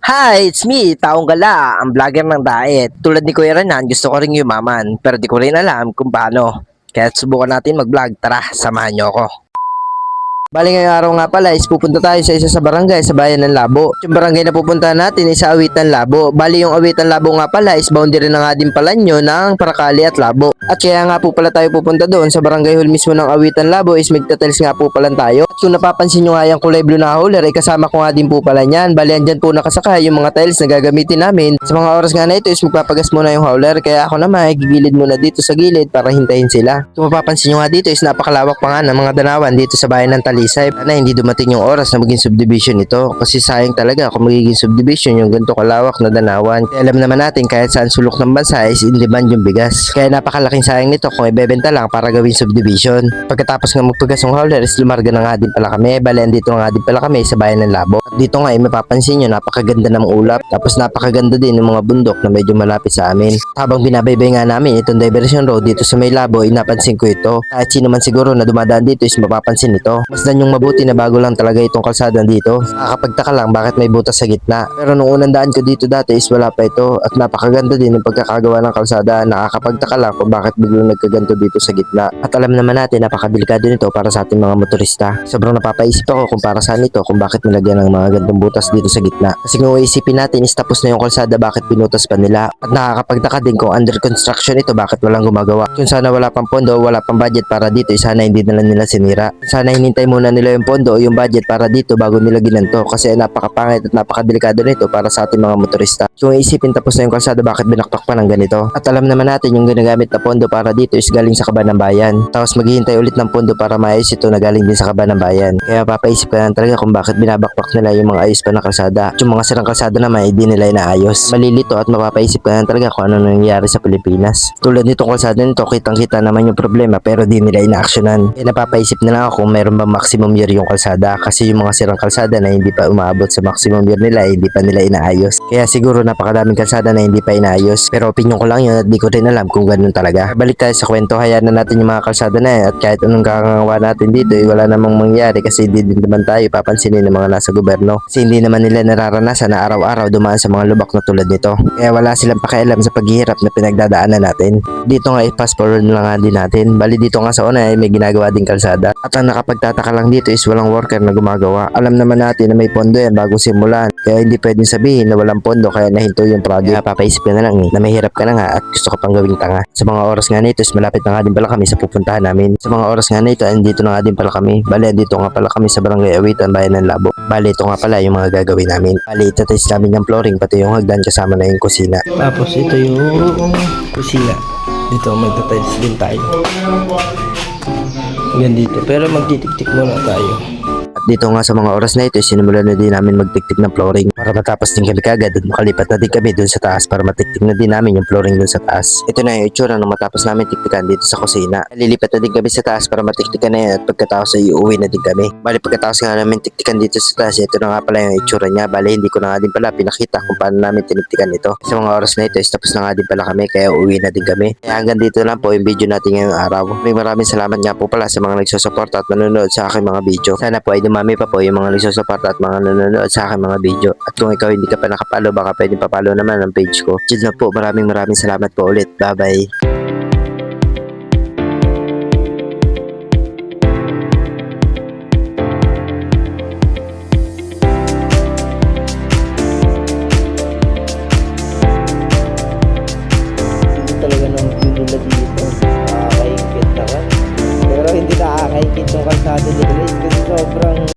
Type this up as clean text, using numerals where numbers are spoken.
Hi, it's me, Taong Gala, ang vlogger ng diet. Tulad ni Kuya Renan, gusto ko ring yumaman, pero di ko rin alam kung paano. Kaya subukan natin mag-vlog. Tara, samahan nyo ako. Bali ngayong araw nga pala is pupunta tayo sa isa sa barangay sa bayan ng Labo. Yung barangay na pupuntahan natin is sa Awitan Labo. Bali yung Awitan Labo nga pala is boundary na nga din pala nyo ng Paracali at Labo. At kaya nga po pala tayo pupunta doon sa barangay hall mismo ng Awitan Labo is magta-tiles nga po pala tayo. At kung napapansin nyo nga yung kulay blue na hauler ay kasama ko nga din po pala niyan. Bali andyan po nakasakay yung mga tiles na gagamitin namin. Sa mga oras nga na ito is magpapagas muna yung hauler. Kaya ako naman ay gigilid muna dito sa gilid para hintayin sila. Kung mapapansin nyo nga dito is napakalawak pa nga ng mga danawan dito sa bayan ng Talisay. Na hindi dumating yung oras na maging subdivision ito kasi sayang talaga kung magiging subdivision yung ganito kalawak na danawan. Kaya alam naman natin kahit saan sulok ng bansa is in demand yung bigas. Kaya napakalaking sayang nito kung ibebenta lang para gawing subdivision. Pagkatapos nga magpagas ng hauler is lumarga na nga din pala kami. Bali dito nga din pala kami sa bayan ng Labo. At dito nga ay mapapansin nyo napakaganda ng ulap. Tapos napakaganda din ng mga bundok na medyo malapit sa amin. Habang binabaybay nga namin itong diversion road dito sa may Labo ay napansin ko ito. Kahit sino man siguro na dumadaan dito is mapapansin ito. Masdan yung mabuti na bago lang talaga itong kalsada dito. Nakakapagtaka lang bakit may butas sa gitna. Pero nung unang daan ko dito dati is wala pa ito at napakaganda din ng pagkakagawa ng kalsada. Nakakapagtaka lang kung bakit biglang nagkaganto dito sa gitna. At alam naman natin napakadelikado nito para sa ating mga motorista. Sobrang napapaisip ako kung para saan ito, kung bakit nilagyan ng mga gantong butas dito sa gitna. Kasi kung iisipin natin is tapos na yung kalsada, bakit pinutas pa nila? At nakakapagtaka din kung under construction ito, bakit walang gumagawa? Kung sana wala pang pondo, wala pang budget para dito, sana hindi na lang nila sinira. Sana hinintay muna nila yung pondo o yung budget para dito bago nila ginanto kasi napakapangit at napakadelikado nito para sa ating mga motorista. Kung iisipin tapos na yung kalsada, bakit binaktak pa ng ganito? At alam naman natin yung ginagamit na pondo para dito is galing sa kaban ng bayan. Tapos maghihintay ulit ng pondo para maayos ito na galing din sa kaban ng bayan. Kaya papaisip ka lang talaga kung bakit binabakbak nila yung mga ayos pa na kalsada. At yung mga sirang kalsada naman hindi nila inaayos. Malilito at mapapaisip ka lang talaga kung ano nangyayari sa Pilipinas. Tulad nitong kalsada nito, kitang-kita naman yung problema pero di nila inaaksyonan. Kaya napapaisip na lang ako kung meron bang maximum year yung kalsada kasi yung mga sirang kalsada na hindi pa umaabot sa maximum year nila hindi pa nila inaayos. Kaya siguro napakadaming kalsada na hindi pa inaayos. Pero opinion ko lang yun at di ko rin alam kung ganun talaga. Balik tayo sa kwento, hayaan na natin yung mga kalsada na yan at kahit anong kakagawa natin dito wala namang mangyari kasi hindi din naman tayo papansinin ng mga nasa gobyerno. Kasi hindi naman nila nararanasan na araw-araw dumaan sa mga lubak na tulad nito. Kaya wala silang pakialam sa paghihirap na pinagdadaanan natin. Dito nga i-fast forward na nga din natin. Bali dito nga sa una ay may ginagawa din kalsada. At ang nakapagtataka lang dito is walang worker na gumagawa. Alam naman natin na may pondo yan bago simulan. Kaya hindi pwedeng sabihin na walang pondo kaya nahinto yung project. Kaya papaisip ka na lang na mahirap ka na nga at gusto ko pang gawing tanga. Sa mga oras nga nito is malapit na nga din pala kami sa pupuntahan namin. Sa mga oras nga nito andito na nga din pala kami. Bali dito nga pala kami sa barangay Awitan, bayan ng Labo. Bali ito nga pala yung mga gagawin namin. Bali itatest namin yung flooring pati yung hagdan kasama na yung kusina. Tapos ito yung kusina. Dito magta-tiles din tayo. Yan dito. Pero magtitik-tik muna tayo. At dito nga sa mga oras na ito, sinimulan na din namin magtiktik ng flooring para matapos din kami kagad at makalipat na din kami dun sa taas para matiktik na din namin yung flooring dun sa taas. Ito na yung itsura nung matapos namin tiktikan dito sa kusina. Lilipat na din kami sa taas para matiktikan na yan at pagkatapos ay uuwi na din kami. Bali pagkatapos nga namin tiktikan dito sa taas, ito na nga pala yung itsura niya. Bali hindi ko na nga din pala pinakita kung paano namin tiniktikan ito. Sa mga oras na ito, tapos na nga din pala kami kaya uuwi na din kami. Kaya hanggang dito lang po yung video natin ngayong araw. Maraming salamat nga po pala sa mga nagsusuporta at manonood sa aking mga video. Sana po ay dumami pa po yung mga nagsusuporta at mga nanonood sa aking mga video. At kung ikaw hindi ka pa nakapalo, baka pwedeng papalo naman ang page ko. Diyan na po, maraming salamat po ulit. Bye bye. Talaga ng view nila dito, nakakaingit naman pero hindi nakakaingit yung kalsada nila kasi sobrang